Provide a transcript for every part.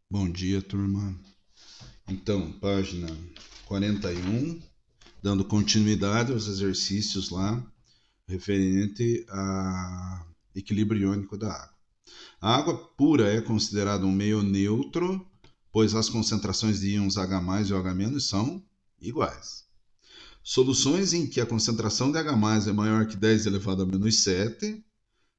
Bom dia, turma. Então, página 41, dando continuidade aos exercícios lá referente a equilíbrio iônico da água. A água pura é considerada um meio neutro, pois as concentrações de íons H+ e OH- são iguais. Soluções em que a concentração de H+ é maior que 10 elevado a menos 7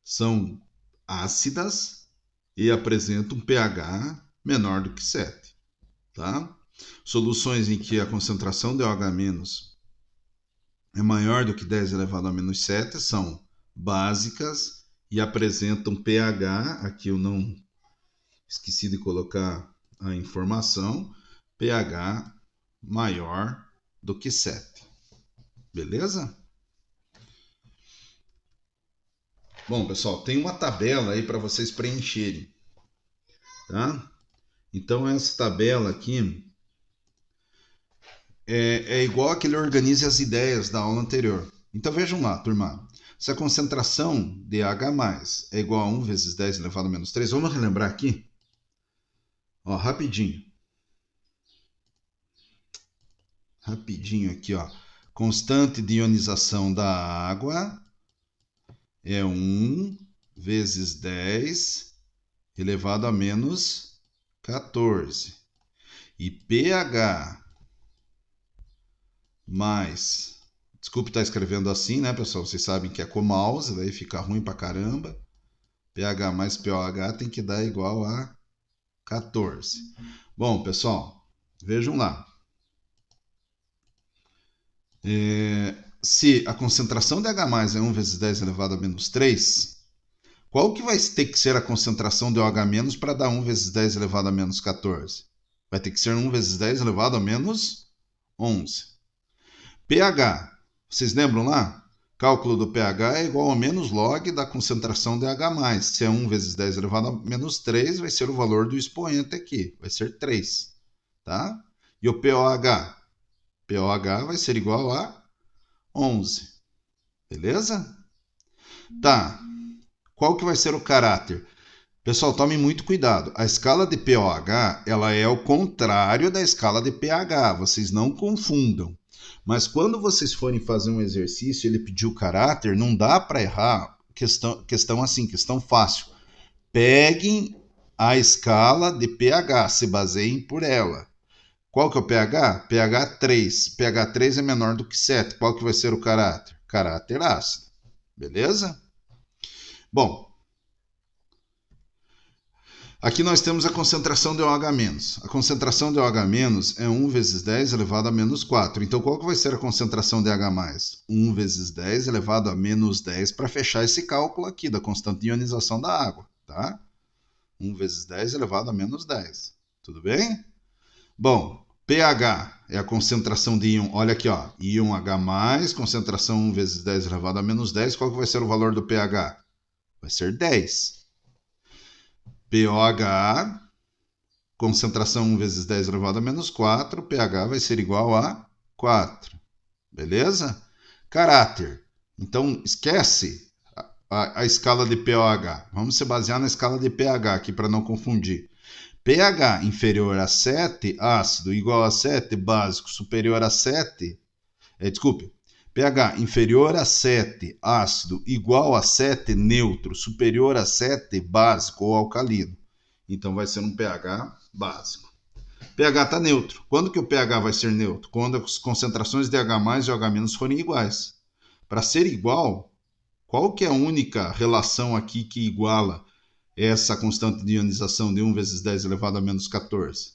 são ácidas e apresentam um pH menor do que 7. Tá? Soluções em que a concentração de OH- é maior do que 10 elevado a menos 7 são básicas e apresentam pH, aqui eu não esqueci de colocar a informação, pH maior do que 7. Beleza? Bom, pessoal, tem uma tabela aí para vocês preencherem, tá? Então essa tabela aqui é igual aquele organize as ideias da aula anterior. Então vejam lá, turma. Se a concentração de H+ é igual a 1 vezes 10 elevado a menos 3, vamos relembrar aqui? Ó, rapidinho. Rapidinho aqui, ó. Constante de ionização da água é 1 vezes 10 elevado a menos 14. E pH mais... Desculpe estar escrevendo assim, né, pessoal? Vocês sabem que é com mouse, daí fica ruim pra caramba. pH mais pOH tem que dar igual a 14. Bom, pessoal, vejam lá. Se a concentração de H+ é 1 vezes 10 elevado a menos 3, qual que vai ter que ser a concentração de OH- para dar 1 vezes 10 elevado a menos 14? Vai ter que ser 1 vezes 10 elevado a menos 11. pH, vocês lembram lá? Cálculo do pH é igual a menos log da concentração de H+. Se é 1 vezes 10 elevado a menos 3, vai ser o valor do expoente aqui, vai ser 3. Tá? E o pOH? pOH vai ser igual a 11. Beleza? Tá. Qual que vai ser o caráter? Pessoal, tomem muito cuidado. A escala de pOH, ela é o contrário da escala de pH. Vocês não confundam. Mas quando vocês forem fazer um exercício, ele pediu caráter, não dá para errar. Questão assim, questão fácil. Peguem a escala de pH, se baseiem por ela. Qual que é o pH? pH 3. pH 3 é menor do que 7. Qual que vai ser o caráter? Caráter ácido. Beleza? Bom, aqui nós temos a concentração de OH-. A concentração de OH- é 1 vezes 10 elevado a menos 4. Então, qual que vai ser a concentração de H+? 1 vezes 10 elevado a menos 10 para fechar esse cálculo aqui da constante de ionização da água, tá? 1 vezes 10 elevado a menos 10. Tudo bem? Bom, pH é a concentração de íon. Olha aqui, ó. Íon H+, concentração 1 vezes 10 elevado a menos 10. Qual que vai ser o valor do pH? Vai ser 10. pOH, concentração 1 vezes 10 elevado a menos 4. pH vai ser igual a 4. Beleza? Caráter. Então, esquece a escala de pOH. Vamos se basear na escala de pH aqui para não confundir. pH inferior a 7, ácido, igual a 7, básico, superior a 7, desculpe, pH inferior a 7, ácido, igual a 7, neutro, superior a 7, básico ou alcalino. Então vai ser um pH básico. pH está neutro. Quando que o pH vai ser neutro? Quando as concentrações de H+ e OH- forem iguais. Para ser igual, qual que é a única relação aqui que iguala essa constante de ionização de 1 vezes 10 elevado a menos 14?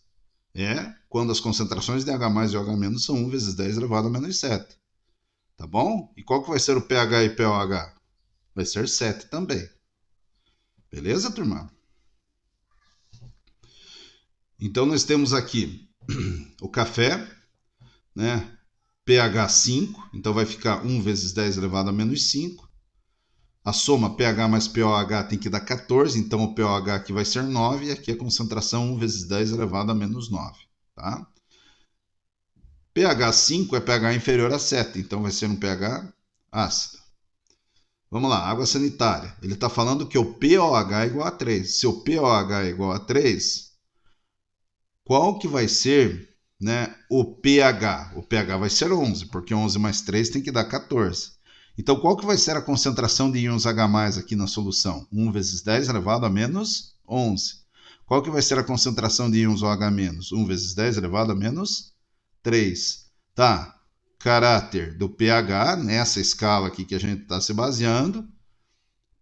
É quando as concentrações de H+ e OH- são 1 vezes 10 elevado a menos 7. Tá bom? E qual que vai ser o pH e pOH? Vai ser 7 também. Beleza, turma? Então nós temos aqui o café, né? pH 5, então vai ficar 1 vezes 10 elevado a menos 5. A soma pH mais pOH tem que dar 14, então o pOH aqui vai ser 9, e aqui a concentração 1 vezes 10 elevado a menos 9. Tá? pH 5 é pH inferior a 7, então vai ser um pH ácido. Vamos lá, água sanitária. Ele está falando que o pOH é igual a 3. Se o pOH é igual a 3, qual que vai ser, né, o pH? O pH vai ser 11, porque 11 mais 3 tem que dar 14. Então, qual que vai ser a concentração de íons H+, aqui na solução? 1 vezes 10 elevado a menos 11. Qual que vai ser a concentração de íons OH-? 1 vezes 10 elevado a menos 3. Tá, caráter do pH, nessa escala aqui que a gente está se baseando,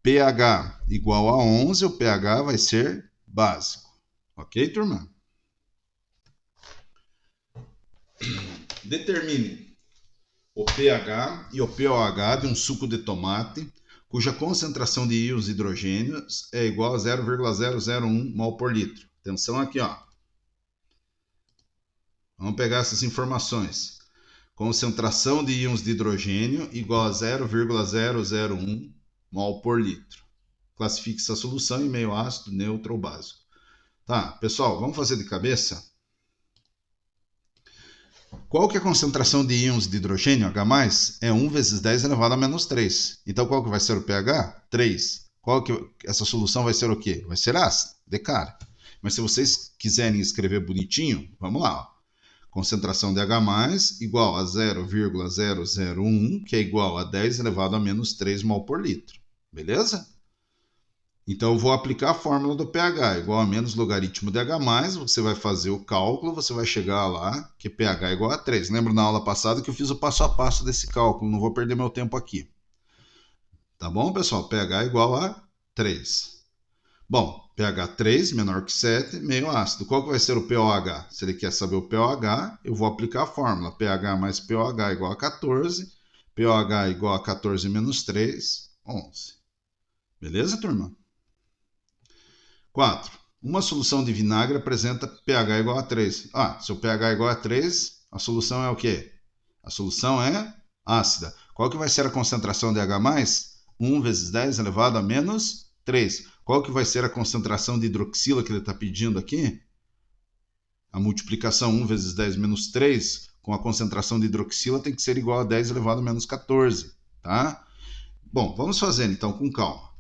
pH igual a 11, o pH vai ser básico. Ok, turma? Determine o pH e o pOH de um suco de tomate cuja concentração de íons hidrogênios é igual a 0,001 mol por litro. Atenção aqui, ó. Vamos pegar essas informações. Concentração de íons de hidrogênio igual a 0,001 mol por litro. Classifique essa solução em meio ácido, neutro ou básico. Tá, pessoal, vamos fazer de cabeça? Qual que é a concentração de íons de hidrogênio, H+, é 1 vezes 10 elevado a menos 3. Então, qual que vai ser o pH? 3. Qual que essa solução vai ser o quê? Vai ser ácida, de cara. Mas se vocês quiserem escrever bonitinho, vamos lá. Ó. Concentração de H+, igual a 0,001, que é igual a 10 elevado a menos 3 mol por litro. Beleza? Então, eu vou aplicar a fórmula do pH, igual a menos logaritmo de H+, você vai fazer o cálculo, você vai chegar lá, que pH é igual a 3. Lembra na aula passada que eu fiz o passo a passo desse cálculo, não vou perder meu tempo aqui. Tá bom, pessoal? pH é igual a 3. Bom, pH 3, menor que 7, meio ácido. Qual que vai ser o pOH? Se ele quer saber o pOH, eu vou aplicar a fórmula. pH mais pOH igual a 14, pOH igual a 14 menos 3, 11. Beleza, turma? 4. Uma solução de vinagre apresenta pH igual a 3. Se o pH é igual a 3, a solução é o quê? A solução é ácida. Qual que vai ser a concentração de H+? 1 vezes 10 elevado a menos 3. Qual que vai ser a concentração de hidroxila que ele está pedindo aqui? A multiplicação 1 vezes 10 menos 3 com a concentração de hidroxila tem que ser igual a 10 elevado a menos 14. Tá? Bom, vamos fazendo então com calma.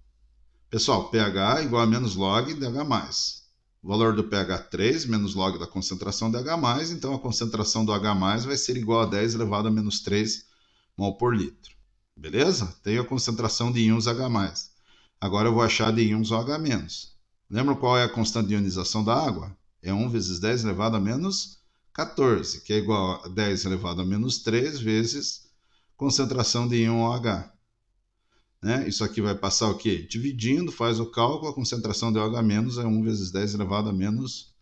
Pessoal, pH igual a menos log de H+. O valor do pH 3 menos log da concentração de H+, então a concentração do H+, vai ser igual a 10 elevado a menos 3 mol por litro. Beleza? Tenho a concentração de íons H+. Agora eu vou achar de íons OH-. Lembra qual é a constante de ionização da água? É 1 vezes 10 elevado a menos 14, que é igual a 10 elevado a menos 3 vezes concentração de íon OH. Né? Isso aqui vai passar o quê? Dividindo, faz o cálculo, a concentração de OH- é 1 vezes 10 elevado a menos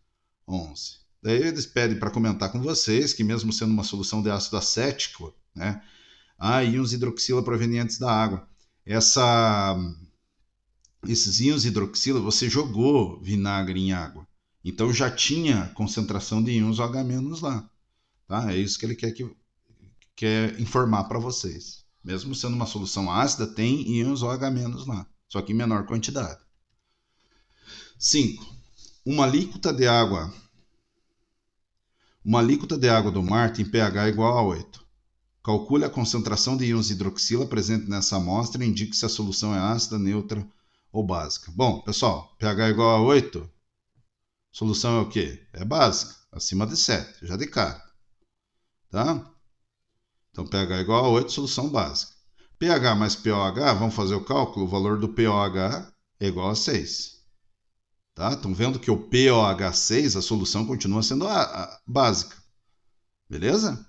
11. Daí eles pedem para comentar com vocês que mesmo sendo uma solução de ácido acético, né, há íons hidroxila provenientes da água. Esses íons hidroxila, você jogou vinagre em água. Então já tinha concentração de íons OH- lá. Tá? É isso que ele quer informar para vocês. Mesmo sendo uma solução ácida, tem íons OH- lá, só que em menor quantidade. 5. Uma alíquota de água do mar tem pH igual a 8. Calcule a concentração de íons hidroxila presente nessa amostra e indique se a solução é ácida, neutra ou básica. Bom, pessoal, pH igual a 8, solução é o quê? É básica, acima de 7, já de cara. Tá? Então, pH igual a 8, solução básica. pH mais pOH, vamos fazer o cálculo, o valor do pOH é igual a 6. Tá? Estão vendo que o pOH 6, a solução continua sendo a básica. Beleza?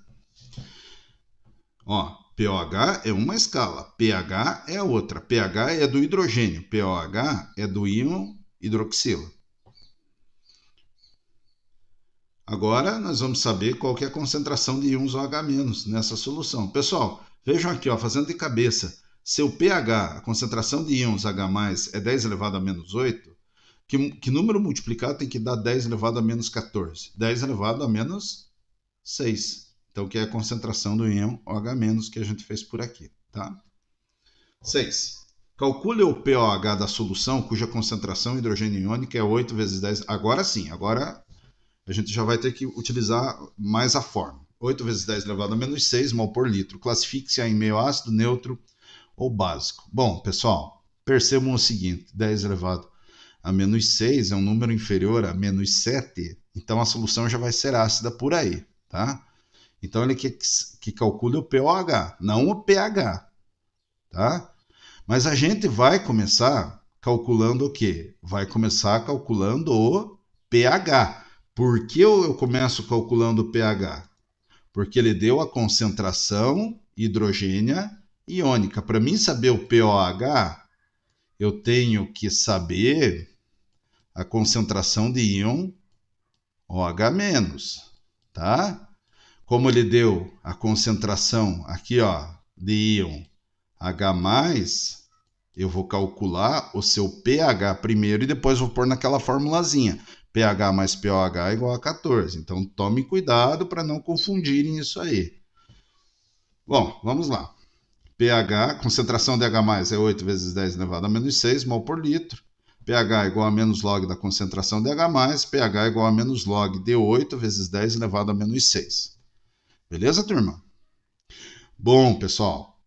Ó, pOH é uma escala, pH é outra. pH é do hidrogênio, pOH é do íon hidroxila. Agora nós vamos saber qual que é a concentração de íons OH- nessa solução. Pessoal, vejam aqui, ó, fazendo de cabeça. Se o pH, a concentração de íons H+, é 10 elevado a menos 8, que número multiplicado tem que dar 10 elevado a menos 14? 10 elevado a menos 6. Então, que é a concentração do íon OH- que a gente fez por aqui. Tá? 6. Calcule o pOH da solução cuja concentração hidrogênio iônico é 8 vezes 10. Agora sim, agora a gente já vai ter que utilizar mais a forma. 8 vezes 10 elevado a menos 6 mol por litro. Classifique-se em meio ácido, neutro ou básico. Bom, pessoal, percebam o seguinte, 10 elevado a menos 6 é um número inferior a menos 7, Então a solução já vai ser ácida por aí, tá? Então ele quer que calcule o pOH, não o pH, tá? Mas a gente vai começar calculando o quê? Vai começar calculando o pH. Por que eu começo calculando o pH? Porque ele deu a concentração hidrogênia iônica. Para mim saber o pOH, eu tenho que saber a concentração de íon OH-, tá? Como ele deu a concentração aqui, ó, de íon H+, eu vou calcular o seu pH primeiro e depois vou pôr naquela formulazinha. pH mais pOH igual a 14. Então, tome cuidado para não confundirem isso aí. Bom, vamos lá. pH, concentração de H+, é 8 vezes 10 elevado a menos 6 mol por litro. pH igual a menos log da concentração de H+, pH igual a menos log de 8 vezes 10 elevado a menos 6. Beleza, turma? Bom, pessoal,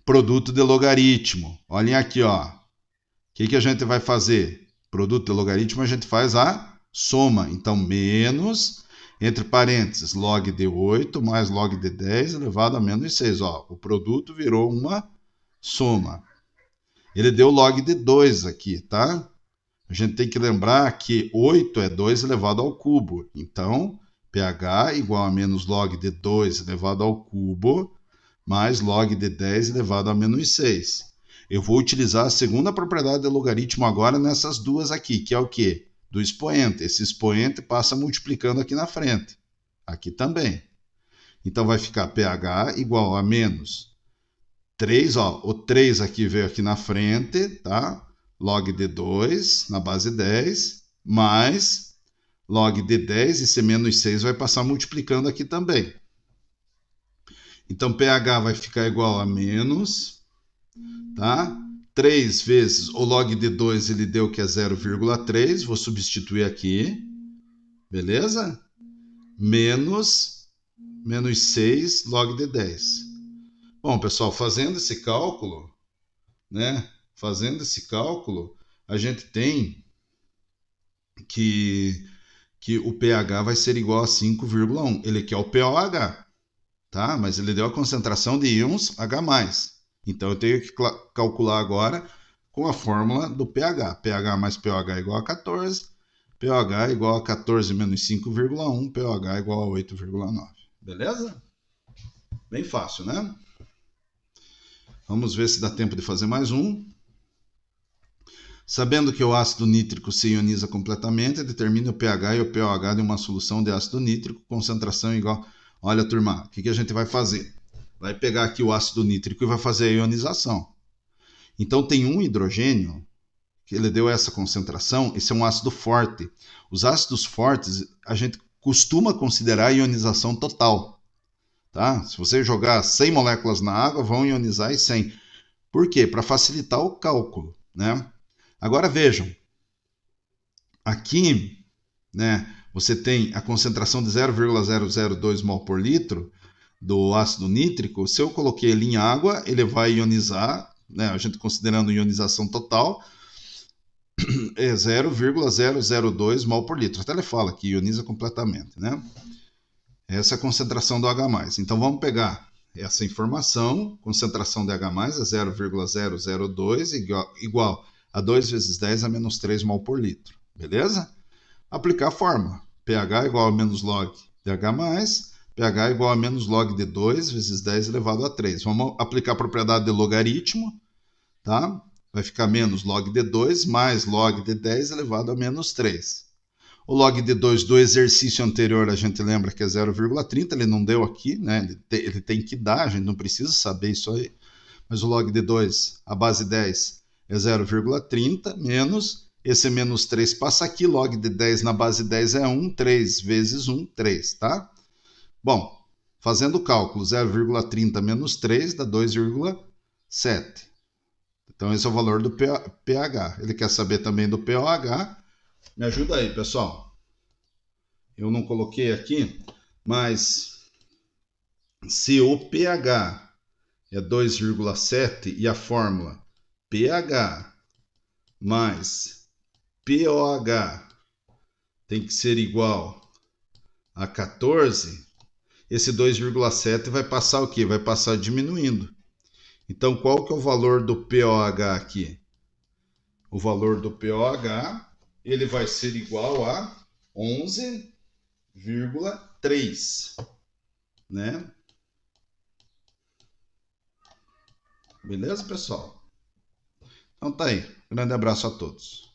produto de logaritmo. Olhem aqui, ó. O que a gente vai fazer? Produto de logaritmo, a gente faz a soma. Então, menos, entre parênteses, log de 8 mais log de 10 elevado a menos 6. Ó, o produto virou uma soma. Ele deu log de 2 aqui, tá? A gente tem que lembrar que 8 é 2 elevado ao cubo. Então, pH igual a menos log de 2 elevado ao cubo mais log de 10 elevado a menos 6. Eu vou utilizar a segunda propriedade de logaritmo agora nessas duas aqui, que é o quê? Do expoente. Esse expoente passa multiplicando aqui na frente. Aqui também. Então, vai ficar pH igual a menos 3, ó, o 3 aqui veio aqui na frente, tá? Log de 2 na base 10, mais log de 10, esse menos 6 vai passar multiplicando aqui também. Então, pH vai ficar igual a menos, tá? 3 vezes o log de 2, ele deu que é 0,3, vou substituir aqui, beleza? Menos 6 log de 10. Bom, pessoal, fazendo esse cálculo, né? Fazendo esse cálculo, a gente tem que o pH vai ser igual a 5,1. Ele quer o pOH, tá? Mas ele deu a concentração de íons H+. Então, eu tenho que calcular agora com a fórmula do pH. pH mais pOH igual a 14. pOH igual a 14 menos 5,1. pOH igual a 8,9. Beleza? Bem fácil, né? Vamos ver se dá tempo de fazer mais um. Sabendo que o ácido nítrico se ioniza completamente, determine o pH e o pOH de uma solução de ácido nítrico, concentração igual... Olha, turma, o que a gente vai fazer? Vai pegar aqui o ácido nítrico e vai fazer a ionização. Então, tem um hidrogênio, que ele deu essa concentração, esse é um ácido forte. Os ácidos fortes, a gente costuma considerar a ionização total. Tá? Se você jogar 100 moléculas na água, vão ionizar e 100. Por quê? Para facilitar o cálculo, né? Agora vejam, aqui, né, você tem a concentração de 0,002 mol por litro do ácido nítrico. Se eu coloquei ele em água, ele vai ionizar, né, a gente considerando ionização total, é 0,002 mol por litro. Até ele fala que ioniza completamente, né? Essa é a concentração do H+. Então, vamos pegar essa informação, concentração de H+, é 0,002 igual a 2 vezes 10 a menos 3 mol por litro. Beleza? Aplicar a fórmula. pH igual a menos log de H+, pH igual a menos log de 2 vezes 10 elevado a 3. Vamos aplicar a propriedade de logaritmo, tá? Vai ficar menos log de 2 mais log de 10 elevado a menos 3. O log de 2 do exercício anterior, a gente lembra que é 0,30, ele não deu aqui, né? Ele tem que dar, a gente não precisa saber isso aí. Mas o log de 2, a base 10, é 0,30, menos, esse menos 3 passa aqui, log de 10 na base 10 é 1, 3 vezes 1, 3, tá? Bom, fazendo o cálculo, 0,30 menos 3 dá 2,7. Então, esse é o valor do pH. Ele quer saber também do pOH. Me ajuda aí, pessoal. Eu não coloquei aqui, mas se o pH é 2,7 e a fórmula pH mais pOH tem que ser igual a 14, esse 2,7 vai passar o quê? Vai passar diminuindo. Então, qual que é o valor do POH aqui? O valor do POH, ele vai ser igual a 11,3, né? Beleza, pessoal? Então tá aí. Grande abraço a todos.